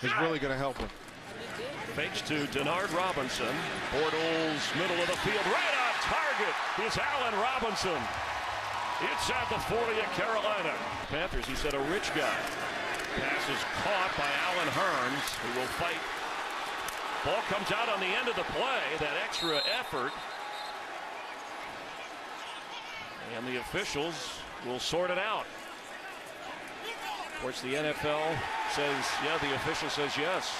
is really going to help him. Fakes to Denard Robinson. Bortles, middle of the field, right on target is Allen Robinson. It's at the 40 of Carolina. Panthers, he said, a rich guy. Pass is caught by Allen Hurns, who will fight. Ball comes out on the end of the play, that extra effort. And the officials will sort it out. Of course, the NFL says, yeah, the official says yes.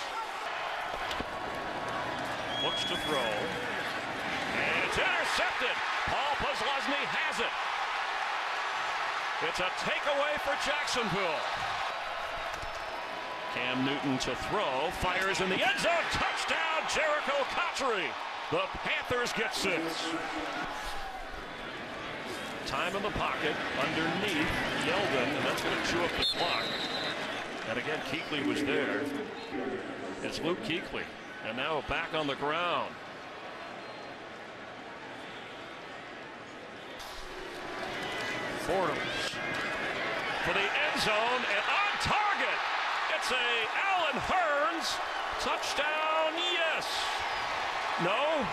Looks to throw. And it's intercepted. Paul Posluszny has it. It's a takeaway for Jacksonville. Cam Newton to throw. Fires in the end zone. Touchdown, Jericho Cotchery. The Panthers get 6. Time in the pocket underneath Yeldon, and that's going to chew up the clock. And again, Kuechly was there. It's Luke Kuechly. And now back on the ground. Bortles for the end zone and on target. It's a Allen Hurns touchdown. Yes. No.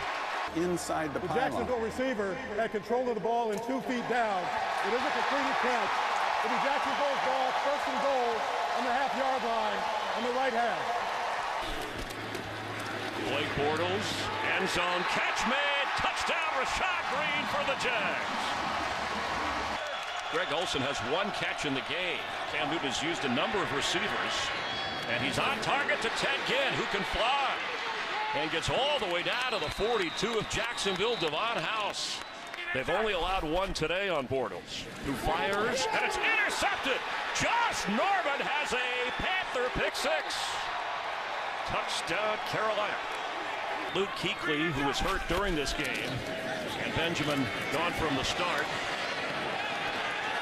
Inside the Jacksonville receiver had control of the ball and 2 feet down. It is a completed catch. It'll be Jacksonville's ball, first and goal on the half-yard line on the right half. Blake Bortles, end zone catch made, touchdown Rashad Green for the Jags. Greg Olsen has 1 catch in the game. Cam Newton has used a number of receivers, and he's on target to Ted Ginn, who can fly, and gets all the way down to the 42 of Jacksonville, Devon House. They've only allowed 1 today on Bortles, who fires, and it's intercepted. Josh Norman has a Panther pick 6. Touchdown, Carolina. Luke Kuechly, who was hurt during this game, and Benjamin gone from the start.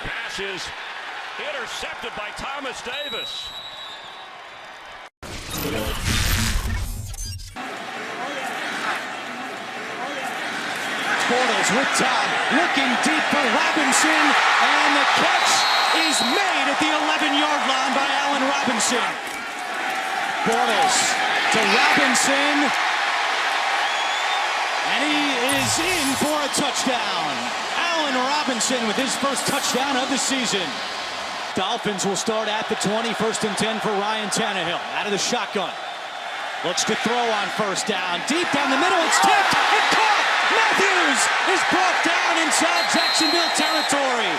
Pass is intercepted by Thomas Davis. Bortles with time, looking deep for Robinson, and the catch is made at the 11-yard line by Allen Robinson. Bortles to Robinson, and he is in for a touchdown. Allen Robinson with his first touchdown of the season. Dolphins will start at the 20, 1st and 10 for Ryan Tannehill. Out of the shotgun. Looks to throw on first down. Deep down the middle, it's tipped and caught. Matthews is brought down inside Jacksonville territory.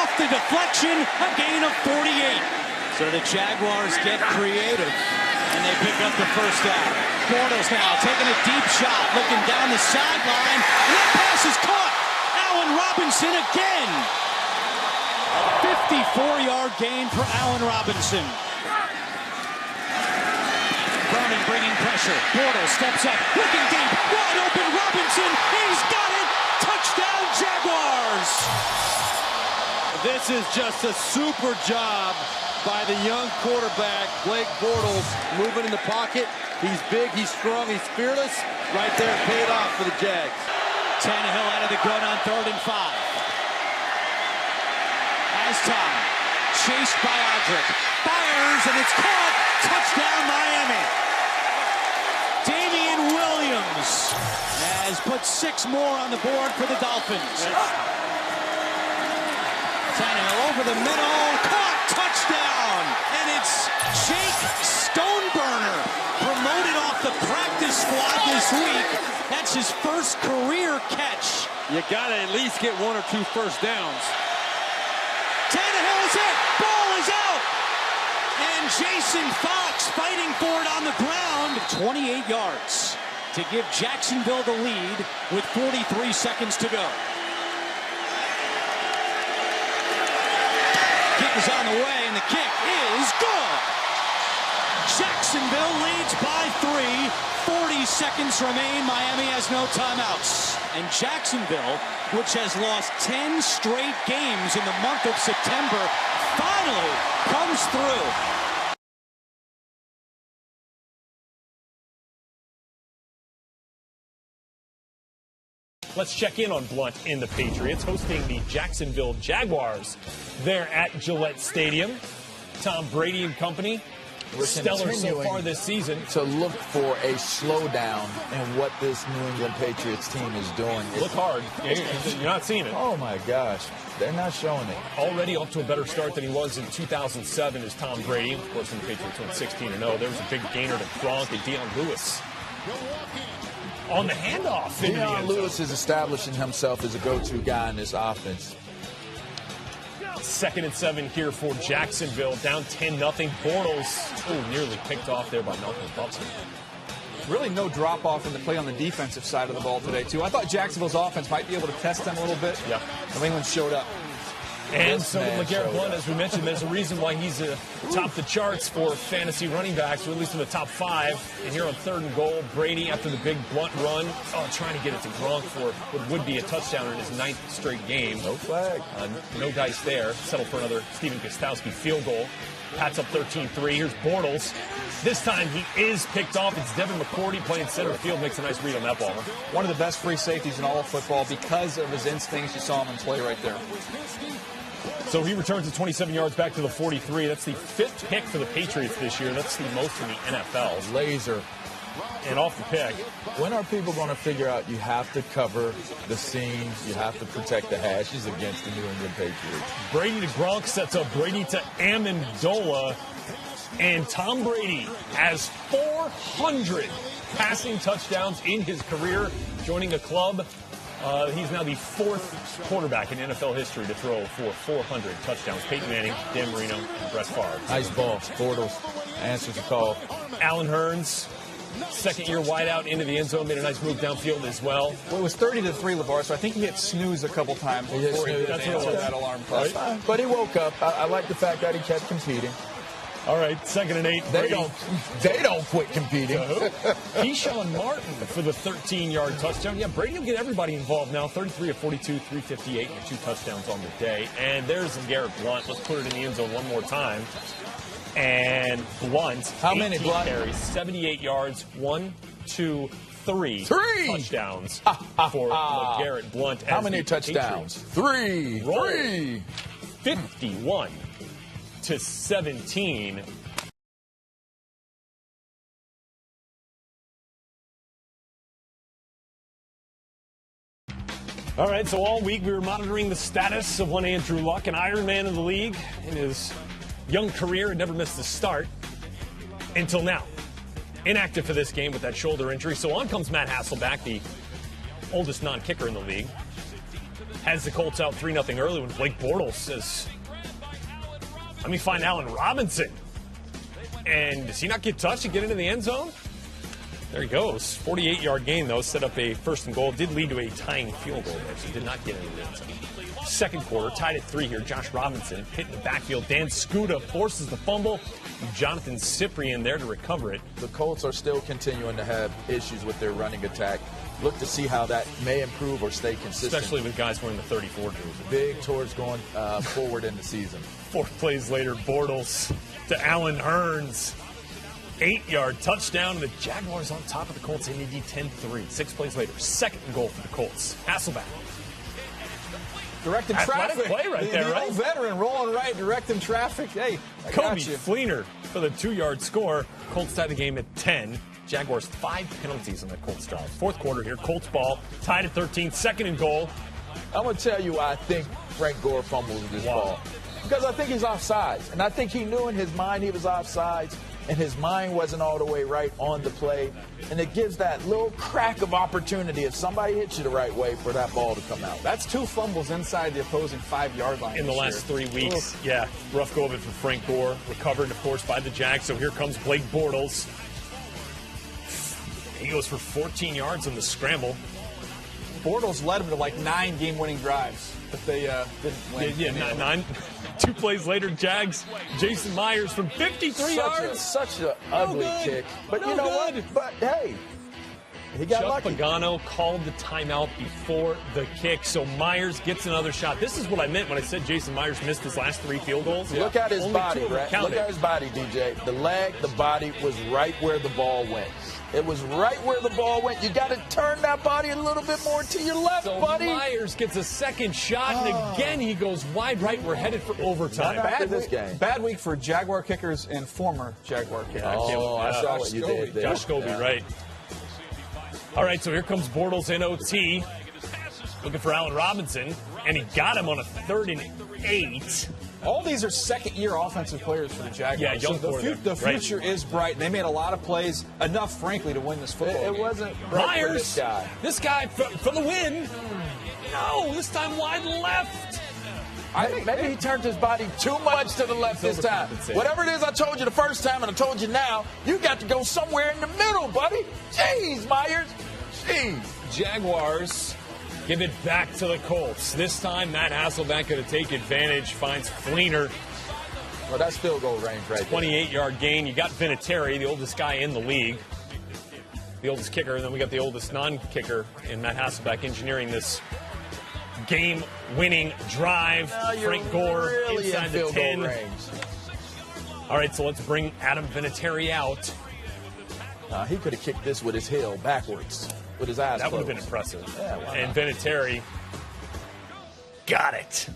Off the deflection, a gain of 48. So the Jaguars get creative, and they pick up the first down. Bortles now taking a deep shot, looking down the sideline, and that pass is caught. Allen Robinson again. A 54-yard gain for Allen Robinson. Cronin bringing pressure. Bortles steps up, looking deep, wide open. Robinson, he's got it. Touchdown, Jaguars. This is just a super job by the young quarterback, Blake Bortles, moving in the pocket. He's big, he's strong, he's fearless. Right there, paid off for the Jags. Tannehill out of the gun on 3rd and 5. Has time. Chased by Aldrick. Fires, and it's caught. Touchdown, Miami. Damian Williams has put 6 more on the board for the Dolphins. Tannehill over the middle. Caught. Touchdown. And it's Jake Stoneburner, promoted off the practice squad this week. That's his first career catch. You gotta at least get 1 or 2 first downs. Tannehill is it. Ball is out. And Jason Fox fighting for it on the ground. 28 yards to give Jacksonville the lead with 43 seconds to go. Kick is on the way, and the kick is good. Jacksonville leads by 3. 40 seconds remain. Miami has no timeouts. And Jacksonville, which has lost 10 straight games in the month of September, finally comes through. Let's check in on Blunt in the Patriots, hosting the Jacksonville Jaguars there at Gillette Stadium. Tom Brady and company We're stellar so continuing far this season. to look for a slowdown in what this New England Patriots team is doing. Look hard. You're not seeing it. Oh, my gosh. They're not showing it. Already off to a better start than he was in 2007 as Tom Brady. Of course, when the Patriots went 16-0, there was a big gainer to Gronk and Deion Lewis. On the handoff. Deion Lewis is establishing himself as a go-to guy in this offense. 2nd and 7 here for Jacksonville. Down 10-0. Bortles, nearly picked off there by Malcolm Butler. Really no drop-off in the play on the defensive side of the ball today, too. I thought Jacksonville's offense might be able to test them a little bit. Yeah. New England showed up. And so did LeGarrette Blount, as we mentioned. There's a reason why he's atop the charts for fantasy running backs, or at least in the top 5. And here on 3rd and goal, Brady, after the big Blount run, trying to get it to Gronk for what would be a touchdown in his 9th straight game. No flag. No dice there. Settle for another Steven Gostkowski field goal. Pats up 13-3. Here's Bortles. This time he is picked off. It's Devin McCourty playing center field. Makes a nice read on that ball. One of the best free safeties in all of football because of his instincts. You saw him in play right there. So he returns at 27 yards back to the 43. That's the 5th pick for the Patriots this year. That's the most in the NFL. Laser. And off the pick. When are people going to figure out you have to cover the seams, you have to protect the hashes against the New England Patriots? Brady to Gronk sets up Brady to Amendola. And Tom Brady has 400 passing touchdowns in his career, joining a club. He's now the 4th quarterback in NFL history to throw for 400 touchdowns. Peyton Manning, Dan Marino, and Brett Favre. Nice ball. Bortles answers the call. Alan Hearns, 2nd-year wideout into the end zone, made a nice move downfield as well. Well, it was 30-3, LeVar, so I think he hit snooze a couple times before he That's what it was. that alarm clock. Right. But he woke up. I like the fact that he kept competing. All right, 2nd and 8. They don't quit competing. Keyshawn Martin for the 13-yard touchdown. Yeah, Brady will get everybody involved now. 33 of 42, 358, and 2 touchdowns on the day. And there's LeGarrette Blount. Let's put it in the end zone one more time. And Blount, how many Blount carries? 78 yards, 1, 2, 3 touchdowns for LeGarrette Blount. How many touchdowns? Three. 51 to 17. All right, so all week we were monitoring the status of one Andrew Luck, an Ironman of the league. In his young career, had never missed a start until now. Inactive for this game with that shoulder injury. So on comes Matt Hasselbeck, the oldest non-kicker in the league. Has the Colts out 3-0 early when Blake Bortles says, let me find Allen Robinson. And does he not get touched and get into the end zone? There he goes. 48-yard gain, though. Set up a 1st and goal. Did lead to a tying field goal there, so did not get into the end zone. 2nd quarter, tied at 3 here. Josh Robinson hit in the backfield. Dan Skuta forces the fumble. Jonathan Cyprien there to recover it. The Colts are still continuing to have issues with their running attack. Look to see how that may improve or stay consistent. Especially with guys wearing the 34 jersey. Big towards going forward in the season. 4 plays later, Bortles to Alan Hearns. 8-yard touchdown. The Jaguars on top of the Colts. They need 10-3. 6 plays later, 2nd and goal for the Colts. Hasselbeck. Directing Athletic traffic. play right there, the right? old veteran rolling right, directing traffic. Hey, I Kobe got you. Fleener for the 2-yard score. Colts tie the game at 10. Jaguars 5 penalties on that Colts drive. 4th quarter here. Colts ball tied at 13. 2nd and goal. I'm going to tell you why I think Frank Gore fumbled this ball. Because I think he's offsides. And I think he knew in his mind he was offsides. And his mind wasn't all the way right on the play. And it gives that little crack of opportunity if somebody hits you the right way for that ball to come out. That's 2 fumbles inside the opposing 5-yard line in the last 3 weeks. Yeah, rough go of it for Frank Gore. Recovered, of course, by the Jags. So here comes Blake Bortles. He goes for 14 yards on the scramble. Bortles led him to like 9 game-winning drives, but they didn't win. Yeah, 9. 2 plays later, Jags. Jason Myers from 53 yards. Such an ugly kick. But you know what? But hey, He got Chuck lucky. Pagano called the timeout before the kick, so Myers gets another shot. This is what I meant when I said Jason Myers missed his last 3 field goals. Look at his Only body, 2 of them right? counted. Look at his body, DJ. The leg, the body was right where the ball went. It was right where the ball went. You got to turn that body a little bit more to your left, So buddy. Myers gets a second shot, and again he goes wide right. We're headed for overtime. Not after this game. Bad week for Jaguar kickers and former Jaguar kickers. Oh, I saw what you did there. Josh Scobie, right. All right, so here comes Bortles in OT, looking for Allen Robinson, and he got him on a 3rd and 8. All these are second-year offensive players for the Jaguars. Yeah, young so quarterback, the right. future is bright. They made a lot of plays, enough, frankly, to win this football It game. wasn't right for Myers, this guy. for the win. No, this time wide left. Maybe he turned his body too much to the left this time. overcompensating. Whatever it is I told you the first time and I told you now, you got to go somewhere in the middle, buddy. Jeez, Myers. Jeez. Jaguars give it back to the Colts. This time, Matt Hasselbeck going to take advantage, finds Fleener. Well, that's field goal range right there. 28-yard gain. You got Vinatieri, the oldest guy in the league, the oldest kicker, and then we got the oldest non-kicker in Matt Hasselbeck engineering this game-winning drive. Now you're Frank Gore really inside in the field 10. goal range. All right, so let's bring Adam Vinatieri out. He could have kicked this with his heel backwards, with his eyes That would closed. have been impressive. Yeah, why and not? Vinatieri got it.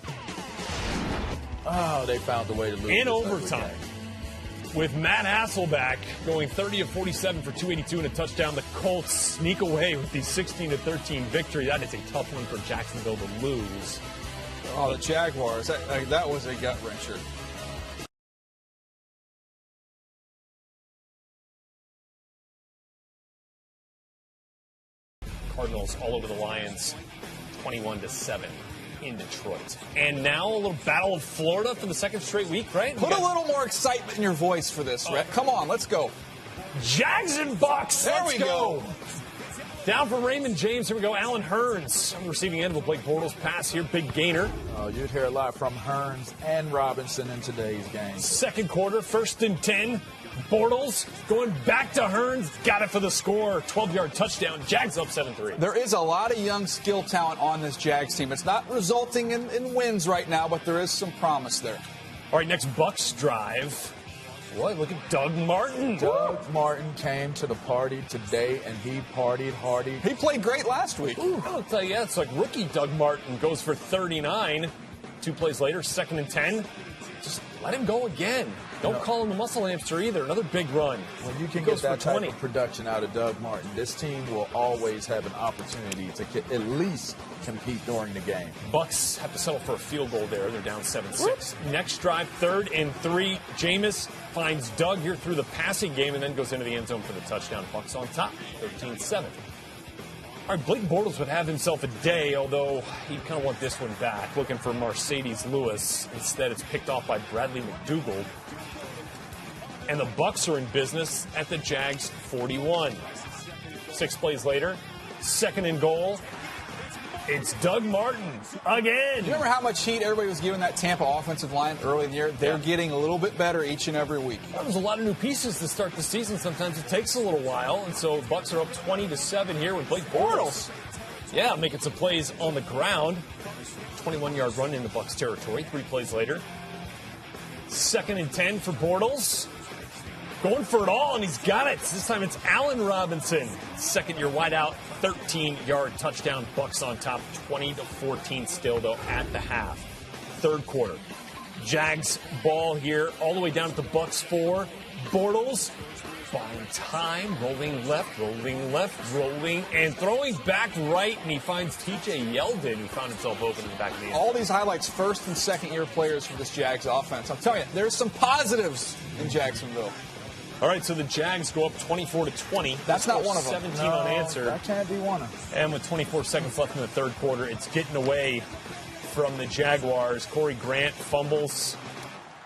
Oh, they found a way to lose In this ugly overtime, game. with Matt Hasselbeck going 30 of 47 for 282 and a touchdown, the Colts sneak away with the 16-13 victory. That is a tough one for Jacksonville to lose. Oh, the Jaguars. That was a gut-wrencher. Cardinals all over the Lions, 21-7 in Detroit. And now a little Battle of Florida for the second straight week, right? Put a little more excitement in your voice for this, Rhett. Come on, let's go. Jags and Bucks. There Let's we go. go. Down for Raymond James. Here we go. Allen Hurns on the receiving end of a Blake Bortles pass here. Big gainer. Oh, you'd hear a lot from Hearns and Robinson in today's game. Second quarter, 1st and 10. Bortles going back to Hurns. Got it for the score. 12-yard touchdown. Jags up 7-3. There is a lot of young skill talent on this Jags team. It's not resulting in wins right now, but there is some promise there. All right, next Bucks drive. What? Look at Doug Martin. Doug Martin came to the party today, and he partied hardy. He played great last week. I'll tell you, it's like rookie Doug Martin goes for 39. 2 plays later, 2nd and 10. Just let him go again. Don't call him the muscle hamster either. Another big run. When you can He get goes for that type 20. of production out of Doug Martin, this team will always have an opportunity to at least compete during the game. Bucks have to settle for a field goal there. They're down 7-6. Next drive, 3rd and 3. Jameis finds Doug here through the passing game and then goes into the end zone for the touchdown. Bucks on top, 13-7. All right, Blake Bortles would have himself a day, although he'd kind of want this one back, looking for Mercedes Lewis. Instead, it's picked off by Bradley McDougald. And the Bucks are in business at the Jags 41. 6 plays later, 2nd and goal. It's Doug Martin again. You remember how much heat everybody was giving that Tampa offensive line early in the year? They're getting a little bit better each and every week. Well, there's a lot of new pieces to start the season. Sometimes it takes a little while, and so Bucks are up 20-7 here with Blake Bortles. Yeah, making some plays on the ground. 21-yard run in the Bucks territory. 3 plays later, 2nd and 10 for Bortles. Going for it all, and he's got it. This time it's Allen Robinson. 2nd-year wideout, 13-yard touchdown. Bucks on top, 20-14 still, though, at the half. 3rd quarter. Jags ball here all the way down at the Bucks 4. Bortles buying time, rolling left, rolling, and throwing back right, and he finds T.J. Yeldon, who found himself open in the back of the end. All these highlights, 1st and 2nd-year players for this Jags offense. I'm telling you, there's some positives in Jacksonville. All right, so the Jags go up 24-20. That's not one of them. 17 unanswered. That can't be one of them. And with 24 seconds left in the 3rd quarter, it's getting away from the Jaguars. Corey Grant fumbles.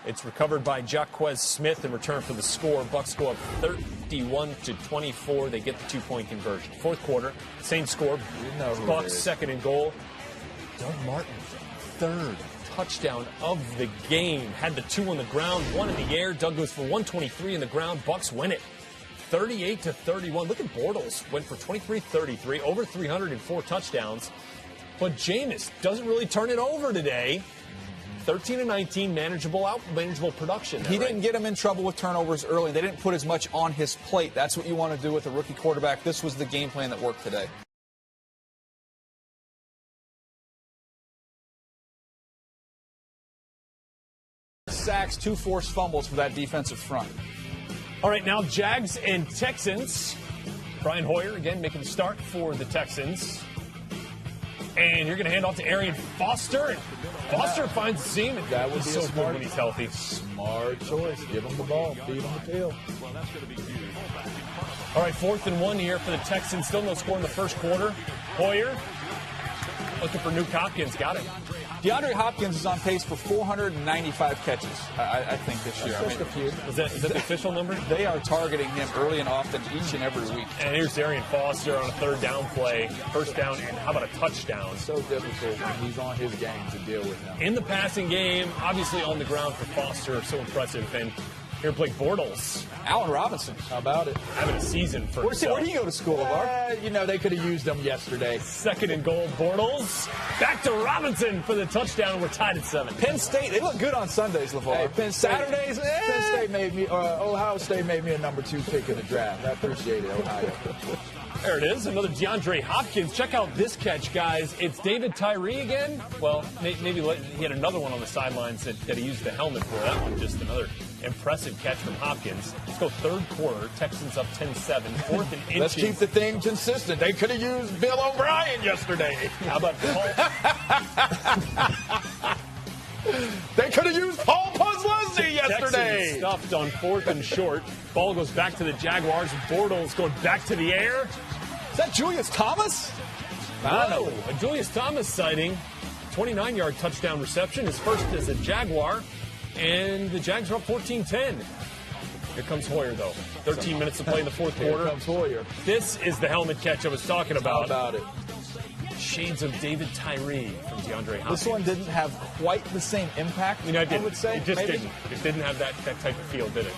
It's recovered by Jaquez Smith in return for the score. Bucks go up 31-24. They get the 2-point conversion. 4th quarter, same score. know who it Bucks is. 2nd and goal. Doug Martin, 3rd touchdown of the game. Had the 2 on the ground, 1 in the air. Doug goes for 123 in the ground. Bucks win it. 38-31. Look at Bortles. Went for 23-33, over 304 touchdowns. But Jameis doesn't really turn it over today. 13-19, manageable production. He didn't get him in trouble with turnovers early. They didn't put as much on his plate. That's what you want to do with a rookie quarterback. This was the game plan that worked today. Sacks, 2 forced fumbles for that defensive front. All right, now Jags and Texans. Brian Hoyer again making the start for the Texans. And you're going to hand off to Arian Foster. And Foster finds the seam. That would be so smart good when he's healthy. Smart choice. Give him the ball. Feed him the field. All right, 4th and 1 here for the Texans. Still no score in the first quarter. Hoyer looking for Nuke Hopkins. Got it. DeAndre Hopkins is on pace for 495 catches, I think, this year. Just a few. Is that the official number? They are targeting him early and often each and every week. And here's Arian Foster on a 3rd down play. First down, and how about a touchdown? So difficult when he's on his game to deal with him. In the passing game, obviously on the ground for Foster, so impressive. And here, Blake Bortles. Allen Robinson. How about it? Having a season for himself. Where did he go to school, LeVar? They could have used him yesterday. 2nd and goal, Bortles. Back to Robinson for the touchdown. We're tied at 7. Penn State, they look good on Sundays, LeVar. Hey, Penn State, Saturdays, Penn State made me, Ohio State made me a number 2 pick in the draft. I appreciate it, Ohio. There it is, another DeAndre Hopkins. Check out this catch, guys. It's David Tyree again. Well, maybe he had another one on the sidelines that he used the helmet for. That one, just another impressive catch from Hopkins. Let's go 3rd quarter. Texans up 10-7. 4th and inches. Let's keep the thing consistent. They could have used Bill O'Brien yesterday. How about Paul? They could have used Paul Puzzlesny yesterday. Texans stuffed on 4th and short. Ball goes back to the Jaguars. Bortles going back to the air. Is that Julius Thomas? Whoa, a Julius Thomas sighting. 29-yard touchdown reception. His first as a Jaguar. And the Jags are up 14-10. Here comes Hoyer, though. 13 minutes to play in the 4th quarter. Here comes Hoyer. This is the helmet catch I was talking about. How about it? Shades of David Tyree from DeAndre Hopkins. This one didn't have quite the same impact, I would say. It just maybe. didn't. It didn't have that type of feel, did it?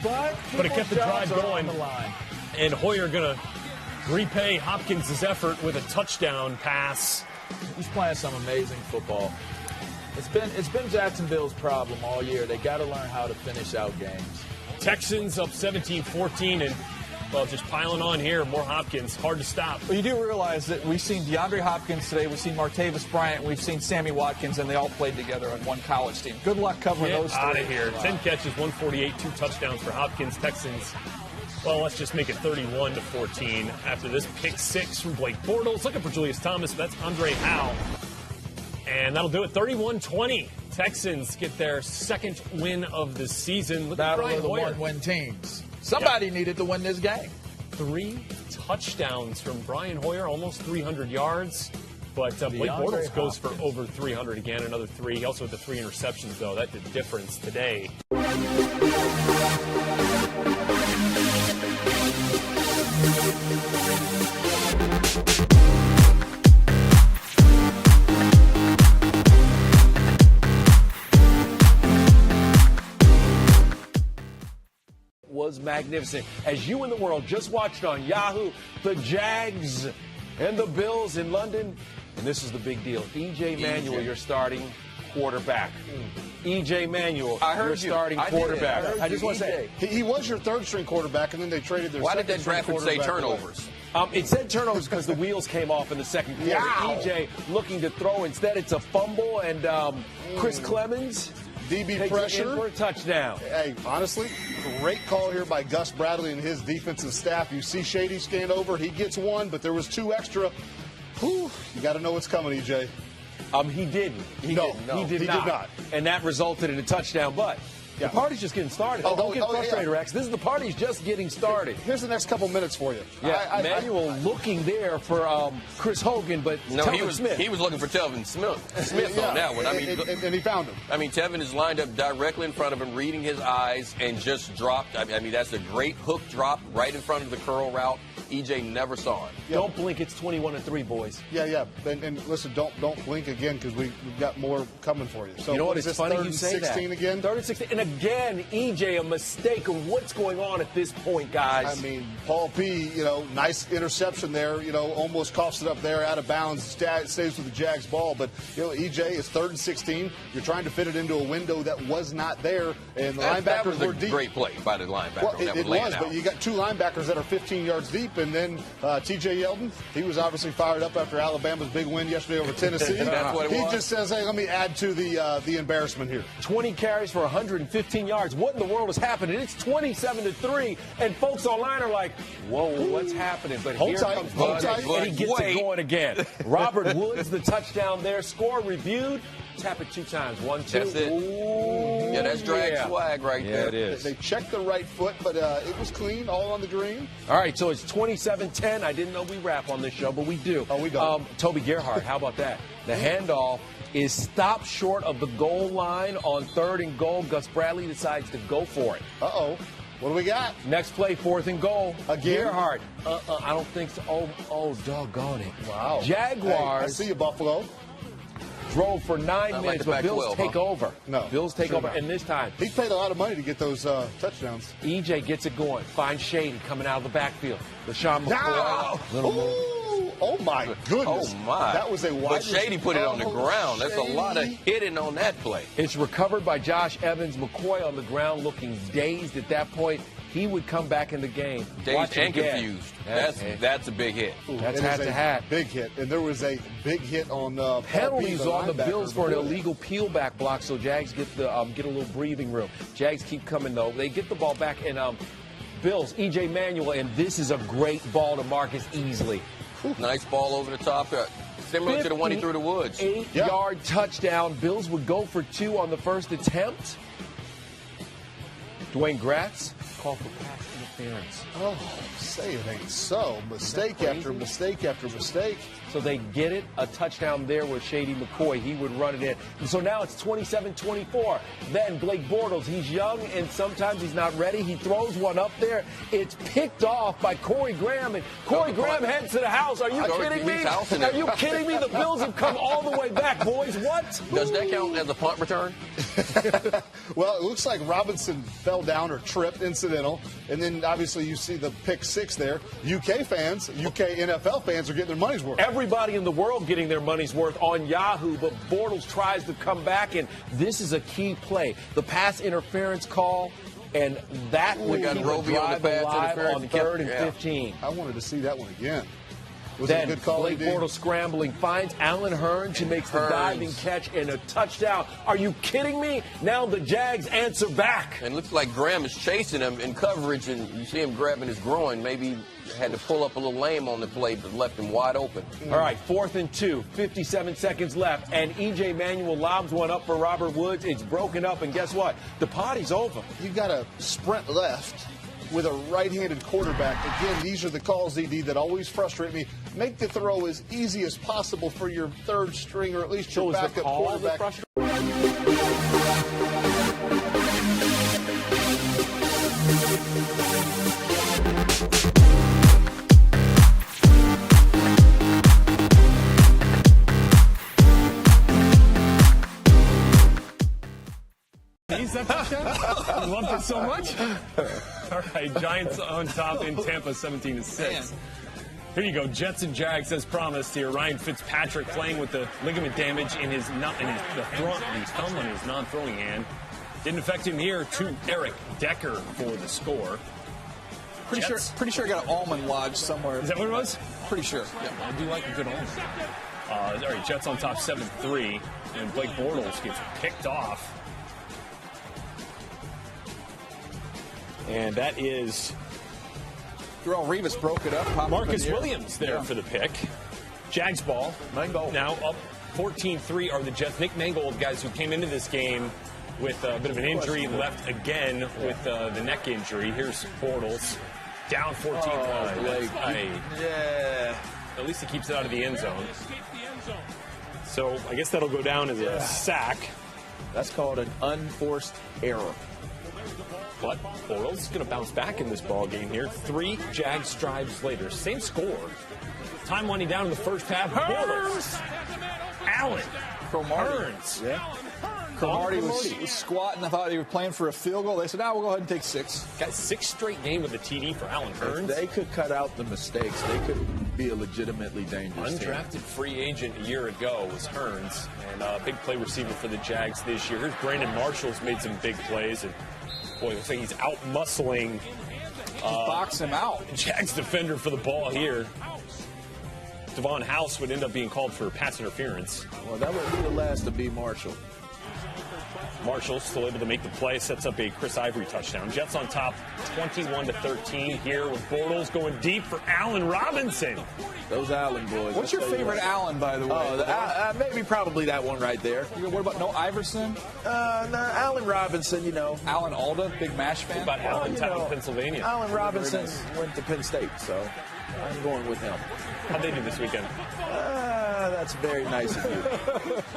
But it kept the drive going. The line. And Hoyer going to repay Hopkins' effort with a touchdown pass. He's playing some amazing football. It's been Jacksonville's problem all year. They got to learn how to finish out games. Texans up 17-14, and well, just piling on here. More Hopkins, hard to stop. Well, you do realize that we've seen DeAndre Hopkins today, we've seen Martavis Bryant, we've seen Sammy Watkins, and they all played together on one college team. Good luck covering those three. Get out of here. 10 catches, 148, 2 touchdowns for Hopkins. Texans, well, let's just make it 31-14 after this pick 6 from Blake Bortles. Looking for Julius Thomas, but that's Andre Howe. And that'll do it, 31-20. Texans get their 2nd win of the season. Look at Battle Brian of the Hoyer. one-win teams. Somebody needed to win this game. 3 touchdowns from Brian Hoyer, almost 300 yards. But Blake Bortles goes for over 300 again, another 3. He also had the 3 interceptions, though. That did the difference today. Was magnificent. As you and the world just watched on Yahoo, the Jags and the Bills in London. And this is the big deal. E.J. Manuel, your starting quarterback. E.J. Manuel, your starting quarterback. I just want to say, he was your 3rd-string quarterback, and then they traded their Why did that second-string graphic say quarterback turnovers? It said turnovers because the wheels came off in the 2nd quarter. Wow. E.J. looking to throw. Instead, it's a fumble, and Chris Clemens DB takes pressure. it in for a touchdown. Hey, honestly, great call here by Gus Bradley and his defensive staff. You see Shady stand over. He gets 1, but there was 2 extra. Whew, you got to know what's coming, EJ. He didn't. He did not. And that resulted in a touchdown. But the party's just getting started. Don't get frustrated, Rex. This is the party's just getting started. Here's the next couple minutes for you. Yeah, Manuel looking there for Chris Hogan, but No, Telvin Smith. he was looking for Telvin Smith on that one. I mean, and he found him. I mean, Tevin is lined up directly in front of him, reading his eyes, and just dropped. I mean, that's a great hook drop right in front of the curl route. EJ never saw it. Don't blink. It's 21-3, boys. Yeah. And listen, don't blink again because we've got more coming for you. So You know what? is It's this funny 3rd you and say 16 that. again? 3rd and 16. And a again. EJ, a mistake of what's going on at this point, guys. I mean, Paul P., nice interception there, almost coughs it up there out of bounds. Stays with the Jags ball. But, EJ is 3rd and 16. You're trying to fit it into a window that was not there. And the linebackers were deep. Great play by the linebacker. Well, it was, but you got 2 linebackers that are 15 yards deep. And then T.J. Yeldon, he was obviously fired up after Alabama's big win yesterday over Tennessee. That's what it was. Just says, hey, let me add to the embarrassment here. 20 carries for 115 yards. What in the world is happening? It's 27-3, and folks online are like, whoa, what's happening? But here comes Bud, and he gets it going again. Robert Woods, the touchdown there. Score reviewed. Tap it 2 times. 1, 2. That's it. Ooh, yeah, that's drag swag right there. It is. They checked the right foot, but it was clean, all on the green. All right, so it's 27-10. I didn't know we rap on this show, but we do. Oh, we don't. Toby Gerhardt, how about that? The handoff is stopped short of the goal line on 3rd and goal. Gus Bradley decides to go for it. Uh-oh. What do we got? Next play, 4th and goal. Again? Gerhardt. I don't think so. Oh, doggone it. Wow. Jaguars. Hey, I see you, Buffalo. Drove for 9 minutes, but Bills take over. No. Bills take over, not. and this time. He paid a lot of money to get those touchdowns. EJ gets it going. Finds Shady coming out of the backfield. LaShawn McCoy. Ooh, oh, my goodness. Oh, my. That was a wide. But Shady put it on the ground. That's a lot of hitting on that play. It's recovered by Josh Evans. McCoy on the ground looking dazed at that point. He would come back in the game. Dazed and confused. That's a big hit. That's hat to hat. Big hit. And there was a big hit on penalties on the Bills for an before illegal peel back block, so Jags get a little breathing room. Jags keep coming though. They get the ball back, and Bills, EJ Manuel, and this is a great ball to Marcus Easley. Nice ball over the top. Similar to the one he threw to Woods. 8-yard touchdown. Bills would go for 2 on the first attempt. Dwayne Gratz called for pass interference. Oh, say it ain't so. Mistake after mistake after mistake. So they get it. A touchdown there with Shady McCoy. He would run it in. And so now it's 27-24. Then Blake Bortles, he's young and sometimes he's not ready. He throws one up there. It's picked off by Corey Graham. And Corey Graham heads to the house. Are you kidding me? Are you kidding me? The Bills have come all the way back, boys. What? Does that count as a punt return? Well, it looks like Robinson fell down or tripped, incidental. And then obviously you see the pick 6 there. UK NFL fans are getting their money's worth. Everybody in the world getting their money's worth on Yahoo, but Bortles tries to come back, and this is a key play. The pass interference call, and that would keep a drive alive on 3rd and 15. I wanted to see that one again. Was then it a good call? Blake Bortles scrambling, finds Allen Hurns, who makes the diving catch and a touchdown. Are you kidding me? Now the Jags answer back. And it looks like Graham is chasing him in coverage, and you see him grabbing his groin. Maybe had to pull up a little lame on the play, but left him wide open. All right, 4th and 2, 57 seconds left, and EJ Manuel lobs one up for Robert Woods. It's broken up, and guess what? The party's over. You got to sprint left with a right-handed quarterback. Again, these are the calls, ED, that always frustrate me. Make the throw as easy as possible for your 3rd string or at least your backup quarterback. Is that touchdown? You loved it so much? All right, Giants on top in Tampa, 17-6. Here you go, Jets and Jags as promised here. Ryan Fitzpatrick playing with the ligament damage in his thumb on his non-throwing hand. Didn't affect him here. To Eric Decker for the score. Pretty sure I got an almond lodge somewhere. Is that what it was? Pretty sure. Yeah, I do like a good almond. All right, Jets on top 7-3, and Blake Bortles gets picked off. And that is Darrelle Revis broke it up. Marcus Williams there for the pick. Jags ball. Mangold. Now up 14-3 are the Jets. Nick Mangold, guys, who came into this game with a bit of an injury, left again with the neck injury. Here's Bortles. Down 14. At least he keeps it out of the end zone. So I guess that'll go down as a sack. That's called an unforced error. But Bortles is going to bounce back in this ball game here. 3 Jags drives later. Same score. Time winding down in the first half. Bortles. Allen. Hurns. Yeah. Cromartie was squatting. I thought he was playing for a field goal. They said, we'll go ahead and take 6. Got 6 straight game with a TD for Allen Hurns. If they could cut out the mistakes, they could be a legitimately dangerous team. Undrafted free agent a year ago was Hurns, and a big play receiver for the Jags this year. Here's Brandon Marshall's made some big plays, and boy, looks like he's out-muscling. Box him out. Jags defender for the ball here. Devon House would end up being called for pass interference. Well, that would be the last of B. Marshall. Marshall still able to make the play, sets up a Chris Ivory touchdown. Jets on top 21-13 here with Bortles going deep for Allen Robinson. Those Allen boys. What's your favorite Allen, by the way? Maybe probably that one right there. What about no Iverson? No, Allen Robinson, Alan Alda, big MASH fan? What about Allentown, Pennsylvania? Allen Robinson went to Penn State, so I'm going with him. How'd they do this weekend? That's very nice of you.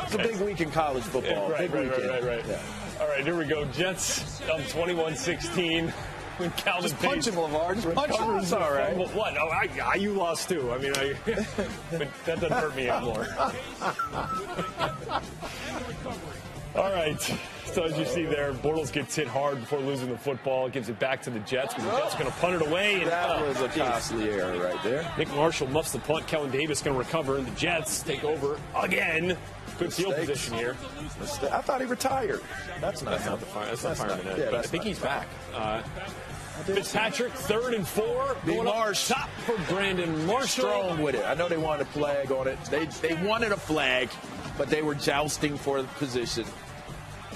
It's a big week in college football. Right. Yeah. All right, here we go. Jets up 21-16. When Calvin Just punch him, LeVar. Just punch him. It's all right. What? Oh, you lost too. I mean, but that doesn't hurt me anymore. All right. So as you see there, Bortles gets hit hard before losing the football. Gives it back to the Jets, but the Jets are going to punt it away. And, that was a costly error right there. Nick Marshall muffs the punt. Kellen Davis going to recover, and the Jets take over again. Good field position here. I thought he retired. That's not fireman. Yeah, but I think he's back. Fitzpatrick, 3rd and 4. Going up top for Brandon Marshall. Strong with it. I know they wanted a flag on it. They wanted a flag, but they were jousting for the position.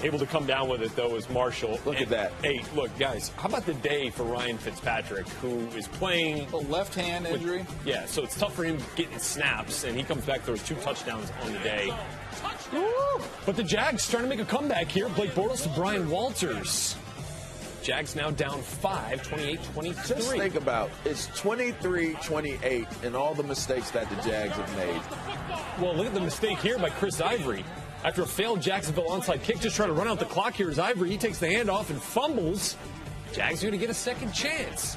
Able to come down with it, though, is Marshall. Look at that. Hey, look, guys, how about the day for Ryan Fitzpatrick, who is playing... A left hand injury? Yeah, so it's tough for him getting snaps, and he comes back, throws 2 touchdowns on the day. Woo! But the Jags trying to make a comeback here. Blake Bortles to Brian Walters. Jags now down 5, 28-23. Just think about it's 23-28 and all the mistakes that the Jags have made. Well, look at the mistake here by Chris Ivory. After a failed Jacksonville onside kick, just trying to run out the clock here is Ivory. He takes the handoff and fumbles. Jags are going to get a second chance.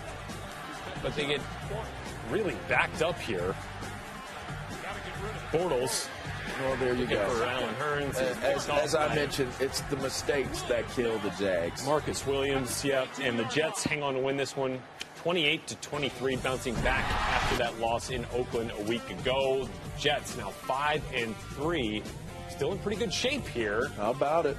But they get really backed up here. Bortles. Well, there you go. For Allen Hurns. As I mentioned, it's the mistakes that kill the Jags. Marcus Williams, and the Jets hang on to win this one 28-23, bouncing back after that loss in Oakland a week ago. Jets now 5-3. Still in pretty good shape here. How about it?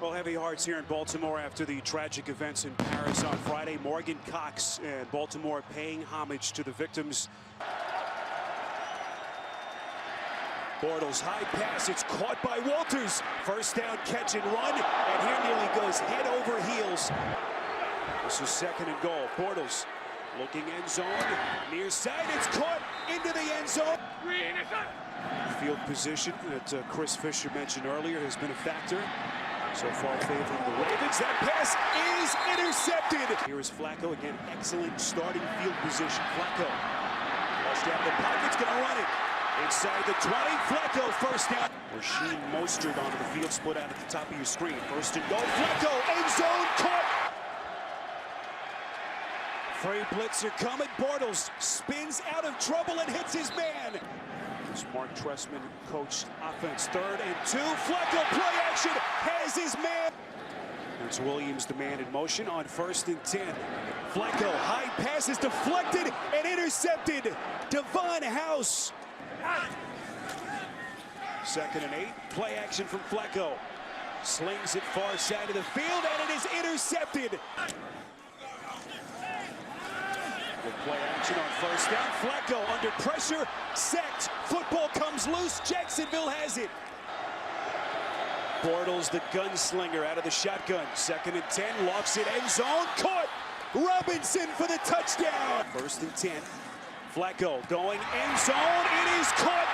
Well, heavy hearts here in Baltimore after the tragic events in Paris on Friday. Morgan Cox and Baltimore paying homage to the victims. Bortles, high pass, it's caught by Walters. First down, catch and run, and here nearly goes head over heels. This is 2nd and goal. Bortles looking end zone, near side, it's caught into the end zone. Field position that Chris Fisher mentioned earlier has been a factor. So far favoring the Ravens. That pass is intercepted. Here is Flacco again. Excellent starting field position. Flacco. Flushed out the pocket's going to run it. Inside the 20. Flacco first down. Rasheed Mostert onto the field. Split out at the top of your screen. 1st and goal. Flacco. End zone. Caught. Free blitzer coming. Bortles spins out of trouble and hits his man. This Mark Trestman coached offense. 3rd and 2. Flacco play action has his man. It's Williams, the man in motion on 1st and 10. Flacco, high pass is deflected and intercepted. Devon House. 2nd and 8. Play action from Flacco. Slings it far side of the field and it is intercepted. With play action on 1st down. Flacco under pressure, sacked. Football comes loose. Jacksonville has it. Bortles, the gunslinger, out of the shotgun. 2nd and 10, lofts it end zone. Caught. Robinson for the touchdown. 1st and 10. Flacco going end zone. It is caught.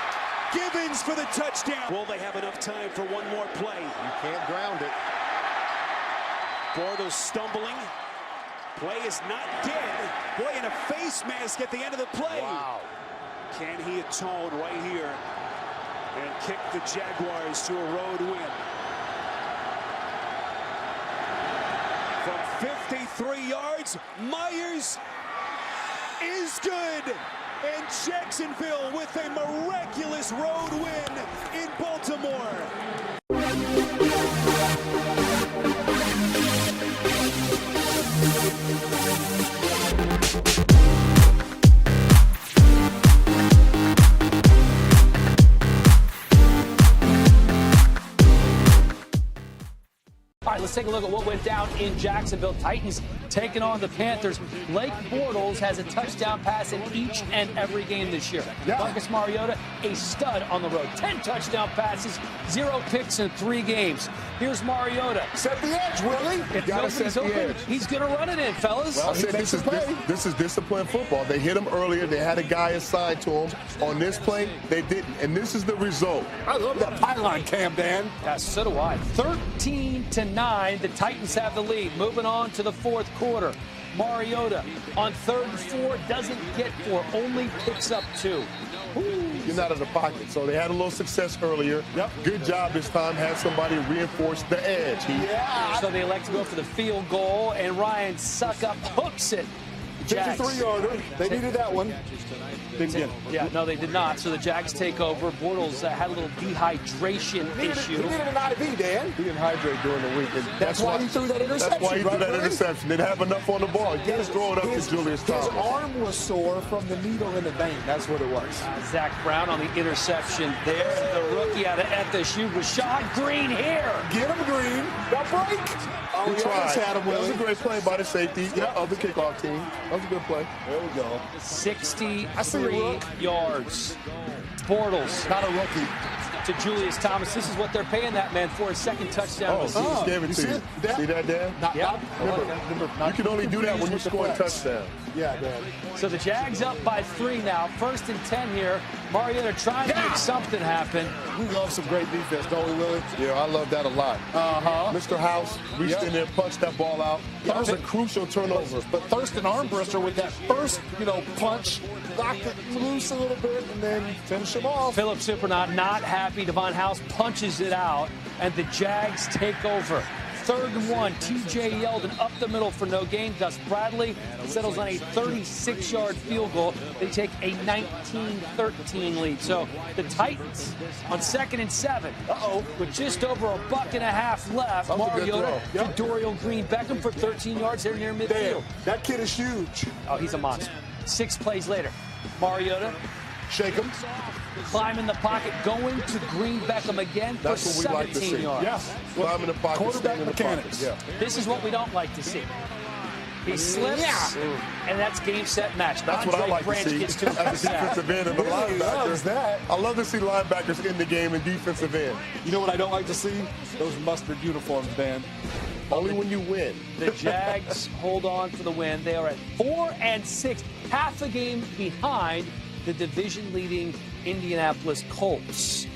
Gibbons for the touchdown. Will they have enough time for one more play? You can't ground it. Bortles stumbling. Play is not dead. Boy, in a face mask at the end of the play. Wow. Can he atone right here and kick the Jaguars to a road win? From 53 yards, Myers is good. And Jacksonville with a miraculous road win in Baltimore. All right, let's take a look at what went down in Jacksonville. Titans taking on the Panthers. Blake Bortles has a touchdown pass in each and every game this year. Marcus Mariota, a stud on the road. 10 touchdown passes, 0 picks in 3 games. Here's Mariota. Set the edge, Willie. If nobody's open, he's going to run it in, fellas. Well, I said this is disciplined football. They hit him earlier. They had a guy assigned to him. On this play, they didn't. And this is the result. I love that pylon cam, Dan. Yeah, so do I. 13-9. The Titans have the lead. Moving on to the fourth quarter. Mariota on 3rd and 4 doesn't get 4, only picks up 2. You're not in the pocket. So they had a little success earlier. Good job this time. Had somebody reinforce the edge. So they elect to go for the field goal, and Ryan Suckup hooks it. 53-yarder. They needed that one. Didn't get it. Yeah, no, they did not. So the Jags take over. Bortles had a little dehydration issue. He needed an IV, Dan. He didn't hydrate during the week. And that's why he threw that interception. That's why he threw that interception. Didn't have enough on the ball. He just throw it up to Julius Thomas. His arm was sore from the needle in the vein. That's what it was. Zach Brown on the interception there. The rookie out of FSU, Rashad Green here. Get him, Green. The break. Oh, he tried. That was a great play by the safety of the kickoff team. That was a good play. There we go. 63 yards. Bortles. Not a rookie. To Julius Thomas. This is what they're paying that man for, his second touchdown. He just gave it to you. See that, Dan? Yeah. You can only do that when you score a touchdown. Yeah, Dan. So the Jags up by 3 now. 1st and 10 here. Mariota trying to make something happen. We love some great defense, don't we, Willie? Yeah, I love that a lot. Mr. House reached in there, punched that ball out. That was a crucial turnover. But Thurston Armbruster with that first, punch, knocked it loose a little bit, and then finish him off. Philip Supernaut not happy. Devon House punches it out, and the Jags take over. 3rd and 1. T.J. Yeldon up the middle for no gain. Gus Bradley settles on a 36-yard field goal. They take a 19-13 lead. So the Titans on 2nd and 7. With just over a $1.50 left. Mariota to Dorial Green Beckham for 13 yards there near midfield. Damn, that kid is huge. Oh, he's a monster. 6 plays later. Mariota. Shake him. Climb in the pocket, going to Green Beckham again for 17 yards. Yes. Climb in the pocket. Quarterback mechanics. Yeah. This is what we don't like to see. He slips, and that's game, set, match. That's what I like to see. Gets to his Defensive end and the linebackers. That. I love to see linebackers in the game and defensive end. You know what I don't like to see? Those mustard uniforms, Dan. Only when you win. The Jags hold on for the win. They are at 4-6, half a game behind the division-leading Indianapolis Colts.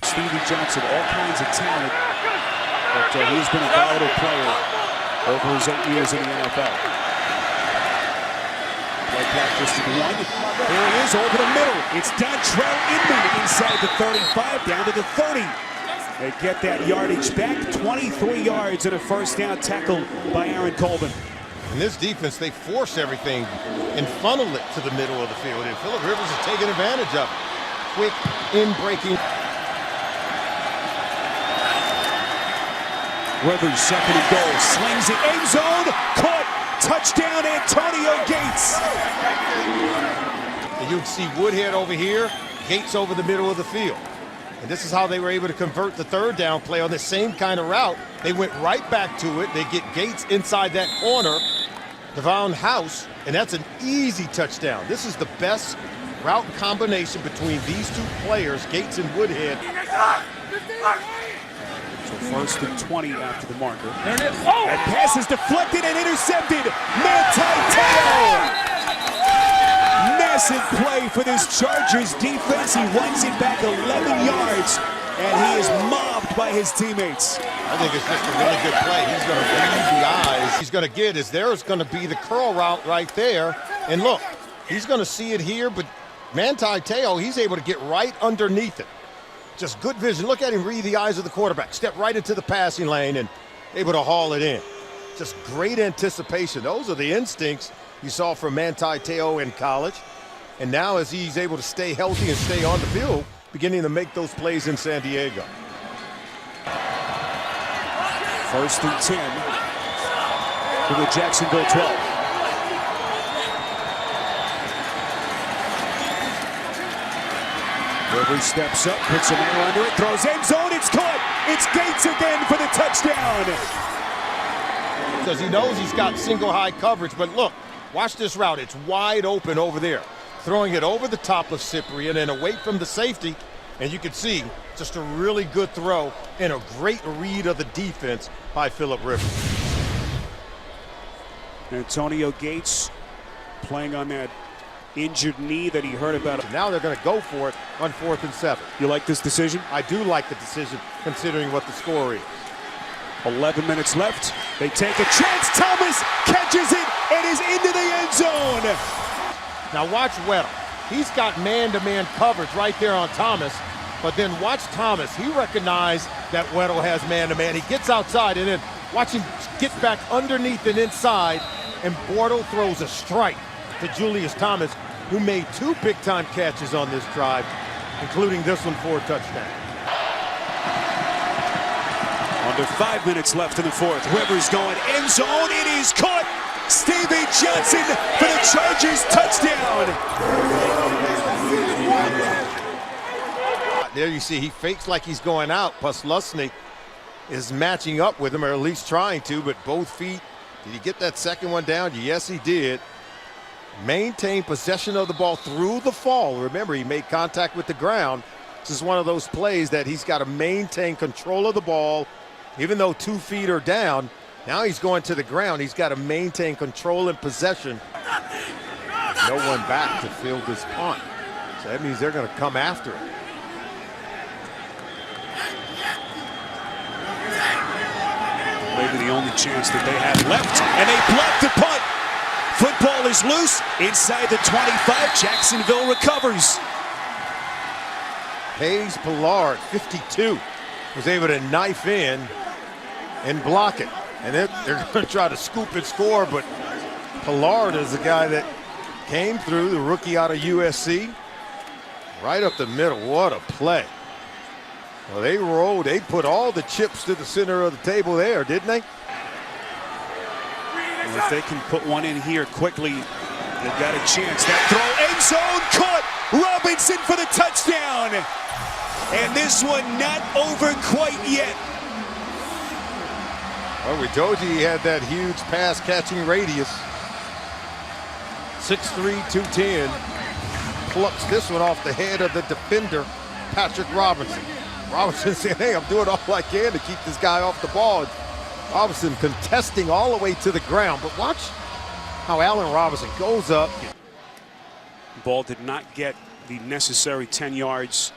Stevie Johnson, all kinds of talent, but he's been a vital player over his 8 years in the NFL. Play practice to the 1. Here he is over the middle. It's Dontrell Inman inside the 35, down to the 30. They get that yardage back, 23 yards and a first down tackle by Aaron Colvin. In this defense, they force everything and funnel it to the middle of the field, and Phillip Rivers is taking advantage of it. Quick in-breaking. Rivers, 2nd and goal, slings it, end zone, caught, touchdown, Antonio Gates. And you can see Woodhead over here, Gates over the middle of the field. And this is how they were able to convert the 3rd down play on the same kind of route. They went right back to it. They get Gates inside that corner, Devon House, and that's an easy touchdown. This is the best route combination between these two players, Gates and Woodhead. So first and 20 after the marker. There it is. Oh! That pass is deflected and intercepted. Manti Massive play for this Chargers defense. He runs it back 11 yards, and he is mobbed by his teammates. I think it's just a really good play. He's going to read the eyes. He's going to get is there's going to be the curl route right there. And look, he's going to see it here, but Manti Te'o, he's able to get right underneath it. Just good vision. Look at him read the eyes of the quarterback. Step right into the passing lane and able to haul it in. Just great anticipation. Those are the instincts you saw from Manti Te'o in college. And now as he's able to stay healthy and stay on the field, beginning to make those plays in San Diego. First and 10 for the Jacksonville 12. Rivers steps up, puts a man under it, throws end zone, it's caught! It's Gates again for the touchdown! Because he knows he's got single high coverage, but look, watch this route, it's wide open over there. Throwing it over the top of Cyprien and away from the safety, and you can see just a really good throw and a great read of the defense by Phillip Rivers. Antonio Gates playing on that injured knee that he heard about. Now they're going to go for it on 4th and 7. You like this decision? I do like the decision, considering what the score is. 11 minutes left. They take a chance. Thomas catches it and is into the end zone. Now watch Weddle. He's got man-to-man coverage right there on Thomas. But then watch Thomas. He recognized that Weddle has man-to-man. He gets outside and then watch him get back underneath and inside. And Bortles throws a strike to Julius Thomas, who made 2 big-time catches on this drive, including this one for a touchdown. Under 5 minutes left in the 4th. Rivers going end zone. It is caught. Stevie Johnson for the Chargers touchdown. There you see he fakes like he's going out. Posluszny is matching up with him, or at least trying to, but both feet. Did he get that second one down? Yes, he did. Maintain possession of the ball through the fall. Remember, he made contact with the ground. This is one of those plays that he's got to maintain control of the ball, even though 2 feet are down. Now he's going to the ground. He's got to maintain control and possession. No one back to field this punt. So that means they're going to come after it. Maybe the only chance that they have left, and they block the punt. Football is loose inside the 25. Jacksonville recovers. Hayes Pillard, 52, was able to knife in and block it. And they're going to try to scoop and score, but Pillard is the guy that came through, the rookie out of USC. Right up the middle. What a play. Well, they rolled. They put all the chips to the center of the table there, didn't they? And if they can put one in here quickly, they've got a chance. That throw, end zone, caught. Robinson for the touchdown. And this one not over quite yet. Well, we told you he had that huge pass catching radius. 6'3", 210. Plucks this one off the head of the defender, Patrick Robinson. Robinson saying, hey, I'm doing all I can to keep this guy off the ball. Robinson contesting all the way to the ground. But watch how Allen Robinson goes up. Ball did not get the necessary 10 yards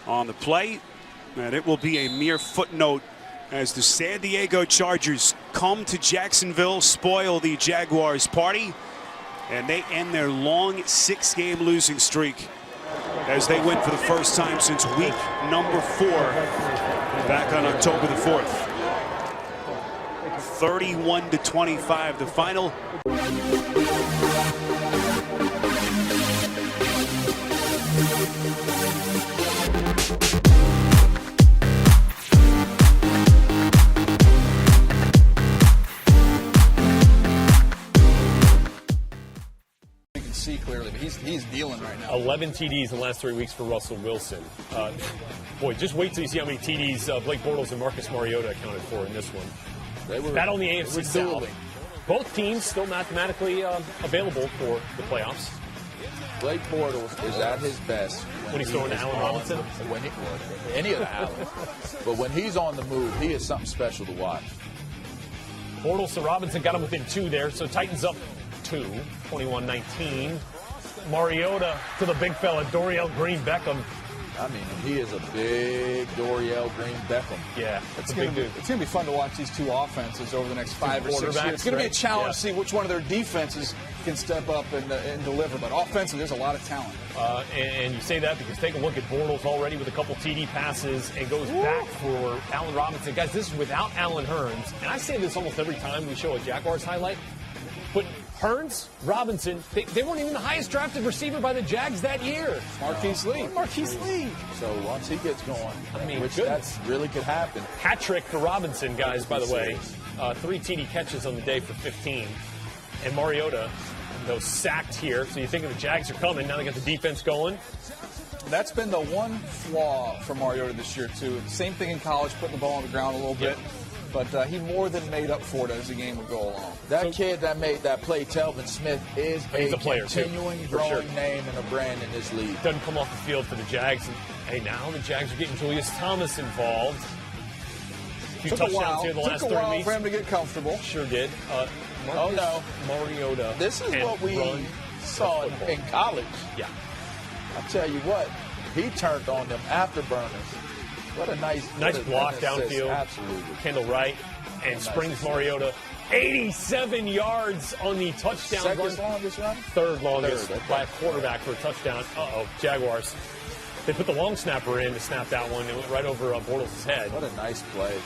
on the play. And it will be a mere footnote as the San Diego Chargers come to Jacksonville, spoil the Jaguars party, and they end their long 6-game losing streak as they win for the first time since week number 4 back on October the 4th. 31-25 the final. See clearly, but he's dealing right now. 11 TDs in the last 3 weeks for Russell Wilson. Boy, just wait till you see how many TDs Blake Bortles and Marcus Mariota accounted for in this one. That on the AFC South. Both teams still mathematically available for the playoffs. Blake Bortles is at his best when he's throwing to Allen Robinson. Any of the Allen. But when he's on the move, he is something special to watch. Bortles to Robinson got him within 2 there, so Titans up 2, 21-19. Mariota to the big fella, Dorial Green-Beckham. I mean, he is a big Dorial Green-Beckham. Yeah, that's a big dude. It's going to be fun to watch these two offenses over the next 5 or 6 years. It's going to be a challenge to see which one of their defenses can step up and deliver. But offensively, there's a lot of talent. And you say that because take a look at Bortles already with a couple TD passes and goes back for Allen Robinson. Guys, this is without Allen Hurns. And I say this almost every time we show a Jaguars highlight. But Hurns, Robinson, they weren't even the highest drafted receiver by the Jags that year. Marquise Lee. So once he gets going, I mean, which that really could happen. Hat trick for Robinson, guys, by the way. 3 TD catches on the day for 15. And Mariota, though, sacked here. So you think the Jags are coming. Now they got the defense going. That's been the one flaw for Mariota this year, too. Same thing in college, putting the ball on the ground a little bit. But he more than made up for it as the game would go along. That kid that made that play, Telvin Smith, is a player continuing growing name and a brand in this league. Doesn't come off the field for the Jags. And, hey, now the Jags are getting Julius Thomas involved. A few touchdowns here the last 3 weeks. Took a while for him to get comfortable. Sure did. Mariota. This is what we saw in college. Yeah. I'll tell you what, he turned on them afterburners. What a nice block downfield. Absolutely. Kendall Wright and springs Mariota 87 yards on the touchdown run. Second longest run? Third longest by a quarterback for a touchdown. Jaguars. They put the long snapper in to snap that one. It went right over Bortles' head. What a nice play. It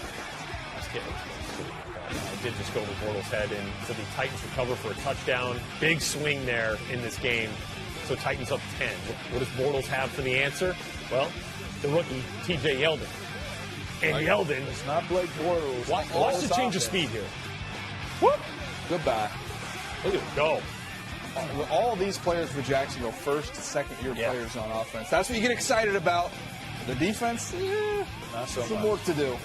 did just go over Bortles' head, and so the Titans recover for a touchdown. Big swing there in this game. So Titans up 10. What does Bortles have for the answer? Well, the rookie, TJ Yeldon. And Yeldon. It's not Blake Bortles. Watch the change of speed here. Whoop. Goodbye. Look at him go. All these players for Jacksonville, first and second-year players on offense. That's what you get excited about. The defense, not so some much. work to do.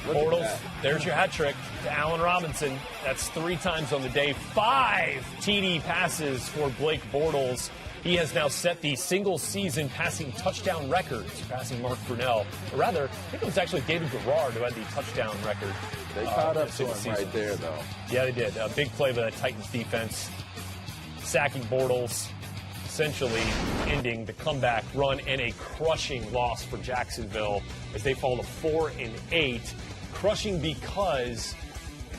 Bortles, there's your hat trick to Allen Robinson. That's 3 times on the day. 5 TD passes for Blake Bortles. He has now set the single-season passing touchdown record, surpassing Mark Brunell. Or rather, I think it was actually David Garrard who had the touchdown record. They caught up to him right there, though. Yeah, they did. A big play by the Titans defense, sacking Bortles, essentially ending the comeback run and a crushing loss for Jacksonville as they fall to 4-8. Crushing because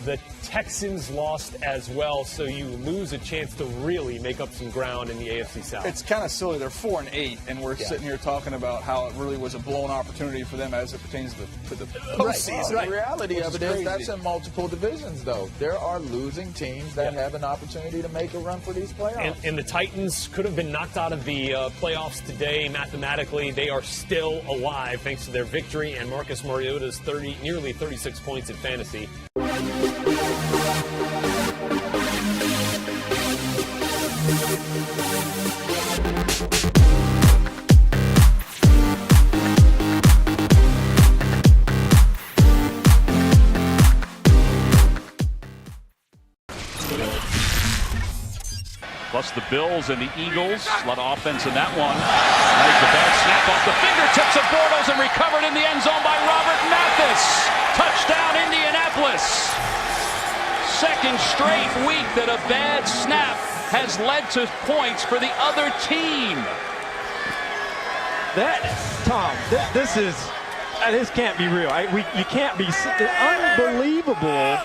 the Texans lost as well, so you lose a chance to really make up some ground in the AFC South. It's kind of silly. They're 4-8, and we're sitting here talking about how it really was a blown opportunity for them as it pertains to the postseason. Well, the reality of it is that's in multiple divisions, though. There are losing teams that have an opportunity to make a run for these playoffs. And the Titans could have been knocked out of the playoffs today. Mathematically, they are still alive thanks to their victory and Marcus Mariota's nearly 36 points in fantasy. Plus the Bills and the Eagles. A lot of offense in that one. Nice, the bad snap off the fingertips of Bortles and recovered in the end zone by Robert Mathis. Touchdown, Indianapolis. Second straight week that a bad snap has led to points for the other team. This can't be real. You can't be unbelievable.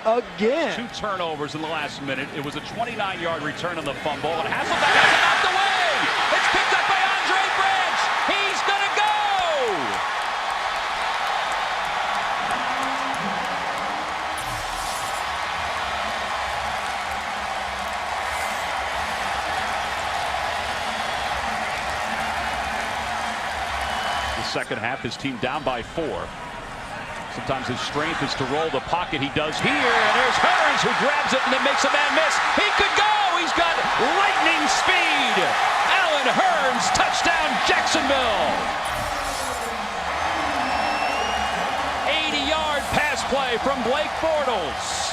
Again. 2 turnovers in the last minute. It was a 29-yard return on the fumble, and Hasselbeck has it knocked away. It's picked up by Andre Branch. He's going to go. The second half, his team down by 4. Sometimes his strength is to roll the pocket. He does here, and there's Hurns who grabs it and then makes a man miss. He could go. He's got lightning speed. Allen Hurns, touchdown, Jacksonville. 80-yard pass play from Blake Bortles.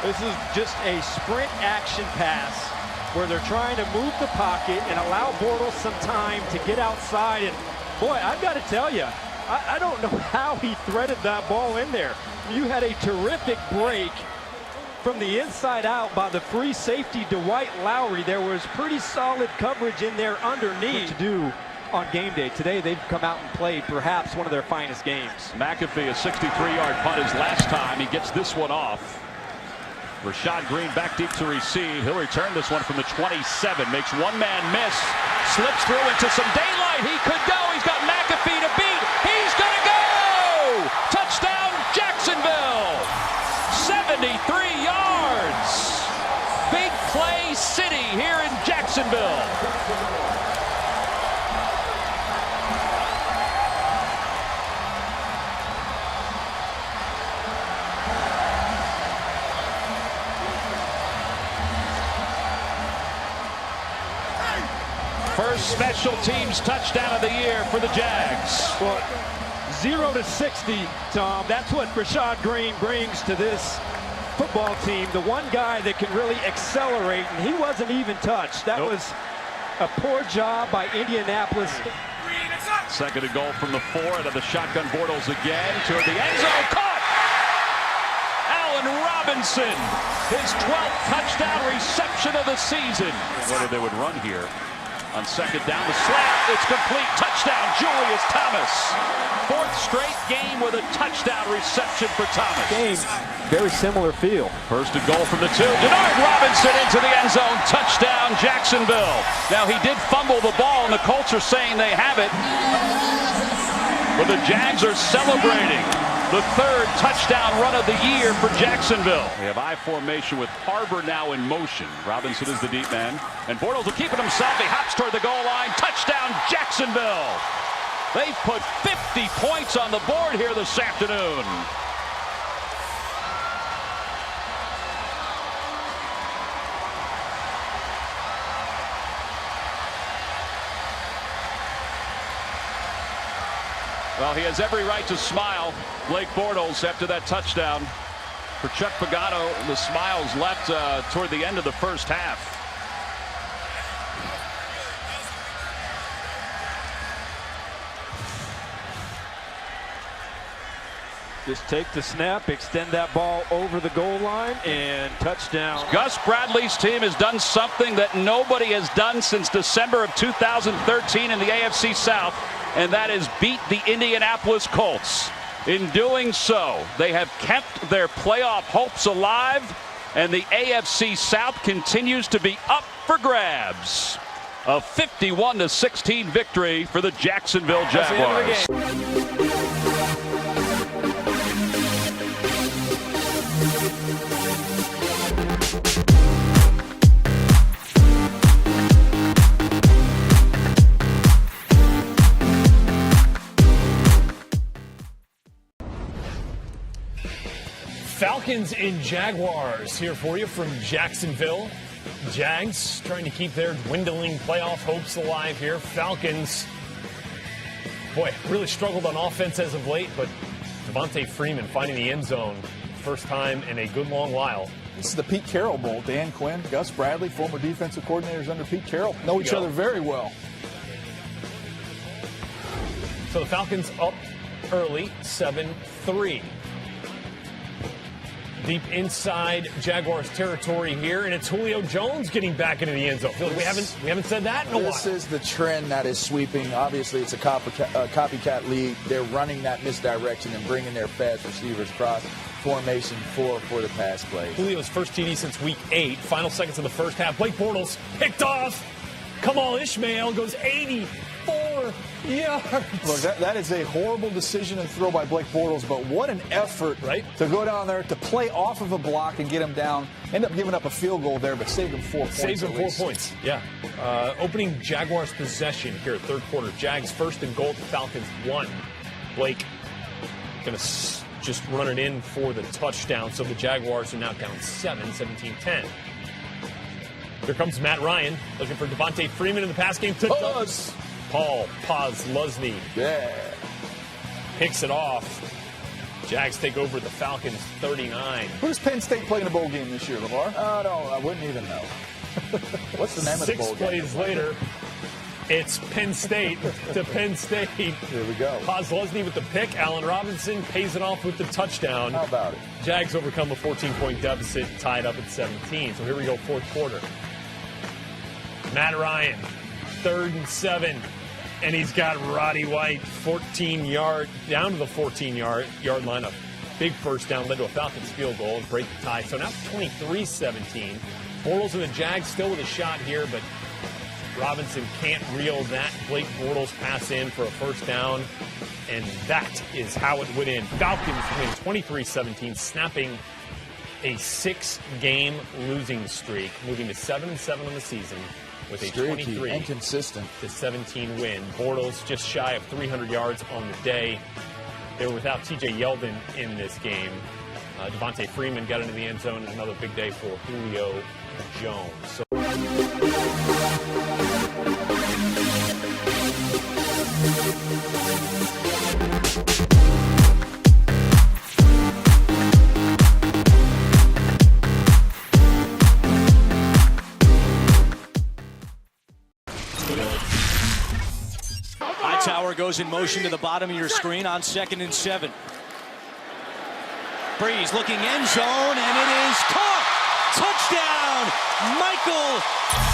This is just a sprint action pass where they're trying to move the pocket and allow Bortles some time to get outside. And boy, I've got to tell you, I don't know how he threaded that ball in there. You had a terrific break from the inside out by the free safety Dwight Lowry. There was pretty solid coverage in there underneath to do on game day. Today they've come out and played perhaps one of their finest games. McAfee, a 63-yard punt his last time. He gets this one off. Rashad Green back deep to receive. He'll return this one from the 27. Makes one man miss. Slips through into some daylight. He could go. He's got McAfee to beat. He's going to go! Touchdown, Jacksonville! 73 yards. Big play city here in Jacksonville. First special teams touchdown of the year for the Jags. Well, 0 to 60, Tom. That's what Rashad Green brings to this football team. The one guy that can really accelerate, and he wasn't even touched. That was a poor job by Indianapolis. Second and goal from the 4 out of the shotgun. Bortles again toward the end zone. Caught! Allen Robinson, his 12th touchdown reception of the season. Whether they would run here. On second down, the slant, it's complete. Touchdown, Julius Thomas. 4th straight game with a touchdown reception for Thomas. Game, very similar feel. First and goal from the 2. Denard Robinson into the end zone. Touchdown, Jacksonville. Now, he did fumble the ball, and the Colts are saying they have it. But the Jags are celebrating the 3rd touchdown run of the year for Jacksonville. We have I formation with Harbor now in motion. Robinson is the deep man. And Bortles will keep it himself. He hops toward the goal line. Touchdown, Jacksonville. They've put 50 points on the board here this afternoon. Well, he has every right to smile, Blake Bortles, after that touchdown. For Chuck Pagano, the smiles left toward the end of the first half. Just take the snap, extend that ball over the goal line, and touchdown. Gus Bradley's team has done something that nobody has done since December of 2013 in the AFC South, and that is beat the Indianapolis Colts. In doing so, they have kept their playoff hopes alive, and the AFC South continues to be up for grabs. A 51-16 victory for the Jacksonville Jaguars. Falcons and Jaguars here for you from Jacksonville. Jags trying to keep their dwindling playoff hopes alive here. Falcons, boy, really struggled on offense as of late, but Devontae Freeman finding the end zone first time in a good long while. This is the Pete Carroll Bowl. Dan Quinn, Gus Bradley, former defensive coordinators under Pete Carroll, know each other very well. So the Falcons up early, 7-3. Deep inside Jaguars territory here, and it's Julio Jones getting back into the end zone. We haven't said that in a while. This is the trend that is sweeping. Obviously, it's a copycat league. They're running that misdirection and bringing their fast receivers across formation for the pass play. Julio's first TD since week 8. Final seconds of the first half. Blake Bortles picked off. Kamal Ishmael goes 84 yards. Look, that is a horrible decision and throw by Blake Bortles, but what an effort to go down there, to play off of a block and get him down. End up giving up a field goal there, but saved him 4 points. Saved him 4 points, yeah. Opening Jaguars possession here, third quarter. Jags first and goal, the Falcons 1. Blake going to just run it in for the touchdown, so the Jaguars are now down 17-10. Here comes Matt Ryan, looking for Devontae Freeman in the pass game. Paul Posluszny. Yeah. Picks it off. Jags take over the Falcons 39. Who does Penn State play in a bowl game this year, LeVar? I wouldn't even know. What's the name of the bowl 6 game? plays later, it's Penn State to Penn State. Here we go. Kozlowski with the pick. Allen Robinson pays it off with the touchdown. How about it? Jags overcome a 14-point deficit, tied up at 17. So here we go, fourth quarter. Matt Ryan, 3rd and 7. And he's got Roddy White 14-yard, down to the 14-yard line. A big first down led to a Falcons field goal and break the tie. So now 23-17. Bortles and the Jags still with a shot here, but Robinson can't reel that Blake Bortles pass in for a first down. And that is how it would end. Falcons win 23-17, snapping a 6-game losing streak, moving to 7-7 on the season with a 23-17 win. Bortles just shy of 300 yards on the day. They were without T.J. Yeldon in this game. Devontae Freeman got into the end zone, and another big day for Julio Jones. Hightower goes in motion to the bottom of your screen on 2nd and 7. Breeze looking end zone, and it is caught. Touchdown, Michael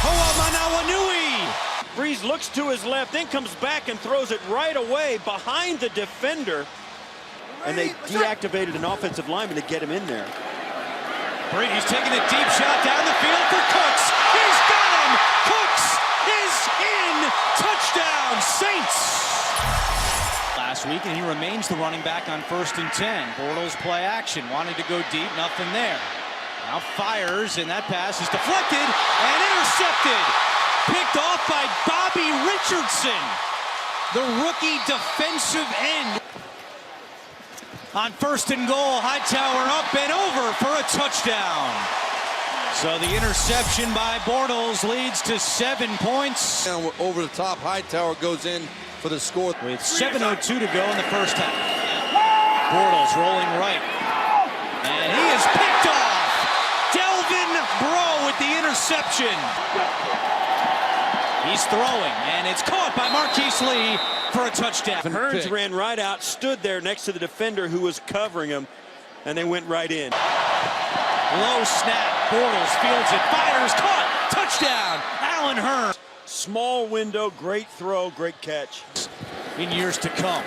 Hoamanawanui. Breeze looks to his left, then comes back and throws it right away behind the defender. And they deactivated an offensive lineman to get him in there. Breeze taking a deep shot down the field for Cooks. He's got him. Cooks is in. Touchdown, Saints. Last week, and he remains the running back on 1st and 10. Bortles play action, wanting to go deep, nothing there. Now fires, and that pass is deflected and intercepted. Picked off by Bobby Richardson, the rookie defensive end. On 1st and goal, Hightower up and over for a touchdown. So the interception by Bortles leads to 7 points. Over the top, Hightower goes in for the score. With 7:02 to go in the first half. Bortles rolling right. And he is picked off. Delvin Breaux with the interception. He's throwing, and it's caught by Marquise Lee for a touchdown. Hearns ran right out, stood there next to the defender who was covering him, and they went right in. Low snap. Bortles fields it, fires, caught. Touchdown, Allen Hearns. Small window, great throw, great catch. In years to come.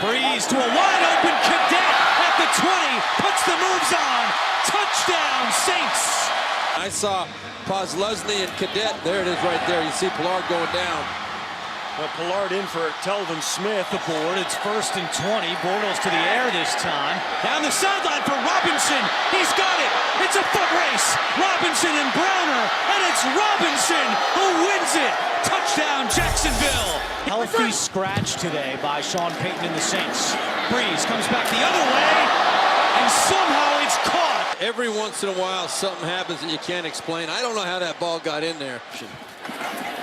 Breeze to a wide open Cadet at the 20, puts the moves on. Touchdown, Saints. I saw Kozlowski and Cadet. There it is right there. You see Pollard going down. Well, Pollard in for Telvin Smith. The board, it's 1st and 20. Bortles to the air this time. Down the sideline for Robinson. He's got it. It's a foot race. Robinson and Browner. And it's Robinson who wins it. Touchdown, Jacksonville. Healthy scratch today by Sean Payton and the Saints. Breeze comes back the other way. And somehow it's caught. Every once in a while, something happens that you can't explain. I don't know how that ball got in there.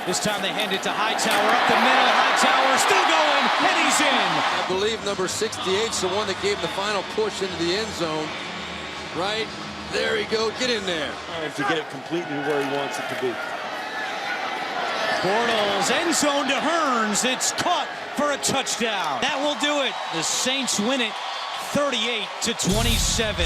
This time they hand it to Hightower up the middle. Hightower still going, and he's in. I believe number 68 is the one that gave the final push into the end zone. Right? There you go. Get in there. To get it completely where he wants it to be. Bortles end zone to Hearns. It's caught for a touchdown. That will do it. The Saints win it 38-27.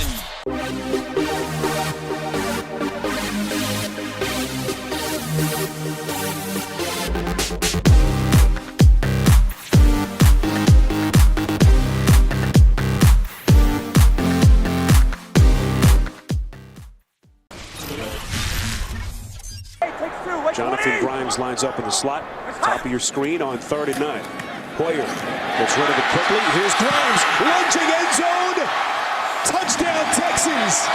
Jonathan Grimes lines up in the slot. Top of your screen on 3rd and 9. Hoyer gets rid of it quickly. Here's Grimes. Lunging end zone. Touchdown, Texans.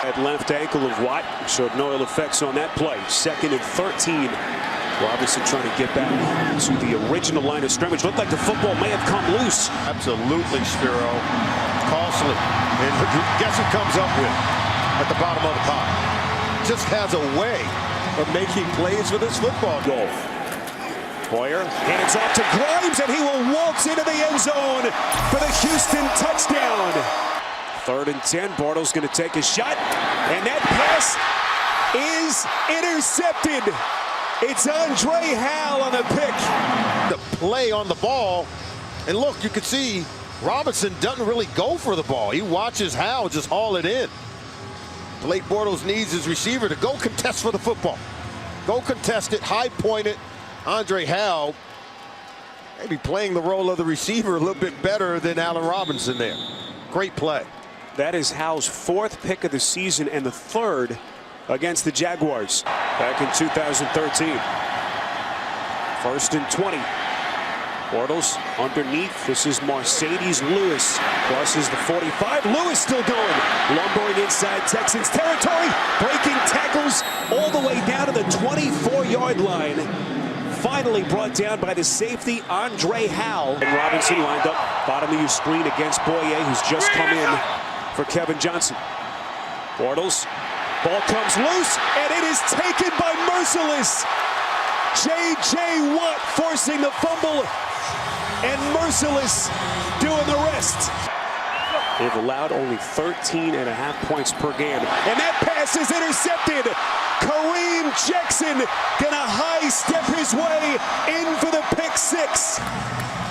At left ankle of Watt. Showed no ill effects on that play. 2nd and 13. Robinson trying to get back to the original line of scrimmage. Looked like the football may have come loose. Absolutely, Spiro. Costly. And guess who comes up with at the bottom of the pile? Just has a way of making plays with his football goal. Boyer hands off to Grimes, and he will waltz into the end zone for the Houston touchdown. 3rd and 10. Bortles going to take a shot, and that pass is intercepted. It's Andre Hal on the pick. The play on the ball, and look, you can see Robinson doesn't really go for the ball. He watches Hal just haul it in. Blake Bortles needs his receiver to go contest for the football. Go contest it, high point it. Andre Hal maybe playing the role of the receiver a little bit better than Allen Robinson there. Great play. That is Hal's 4th pick of the season and the 3rd against the Jaguars back in 2013. 1st and 20. Bortles underneath. This is Mercedes Lewis. Crosses the 45. Lewis still going. Lumbering inside Texans territory. Breaking tackles all the way down to the 24-yard line. Finally brought down by the safety, Andre Hal. And Robinson lined up bottom of your screen against Boyer, who's just come in for Kevin Johnson. Bortles. Ball comes loose, and it is taken by Merciless. J.J. Watt forcing the fumble, and Merciless doing the rest. They've allowed only 13.5 points per game, and that pass is intercepted. Kareem Jackson gonna high step his way in for the pick 6.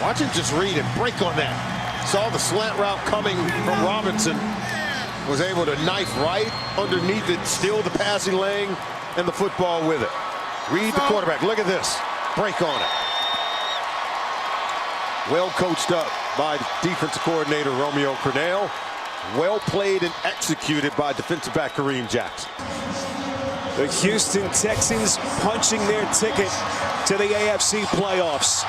Watch him just read and break on that. Saw the slant route coming from Robinson. Was able to knife right underneath it, steal the passing lane, and the football with it. Read the quarterback. Look at this. Break on it. Well coached up by defensive coordinator Romeo Crennel. Well played and executed by defensive back Kareem Jackson. The Houston Texans punching their ticket to the AFC playoffs.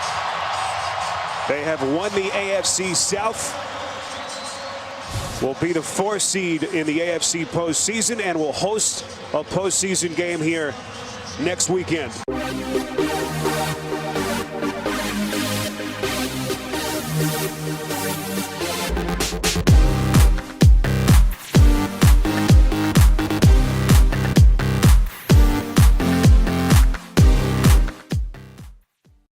They have won the AFC South. Will be the 4th seed in the AFC postseason and will host a postseason game here next weekend.